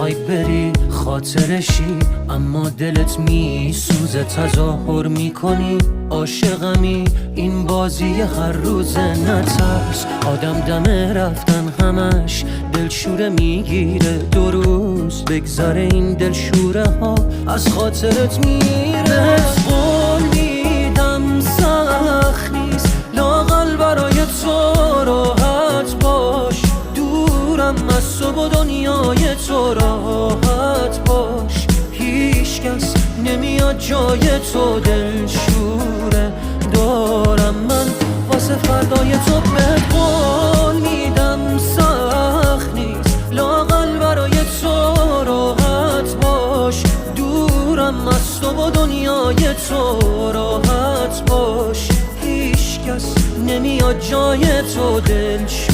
میخوای بری خاطرشی، اما دلت میسوزه تظاهر میکنی عاشقمی. این بازی هر روزه نترس، آدم دم رفتن همش دلشوره میگیره. 2 روز بگذره این دلشوره ها از خاطرت میره. قول میدم سخت نیست لااقل برای تو راحت باش، دورم از تو و دنیای تو راحت باش. هیچ کس نمیاد جای تو دلشوره دارم من واسه فردای تو. بهت قول میدم سخت نیست لااقل برای تو راحت باش، دورم از تو و دنیای تو راحت باش. هیچ کس نمیاد جای تو دلشوره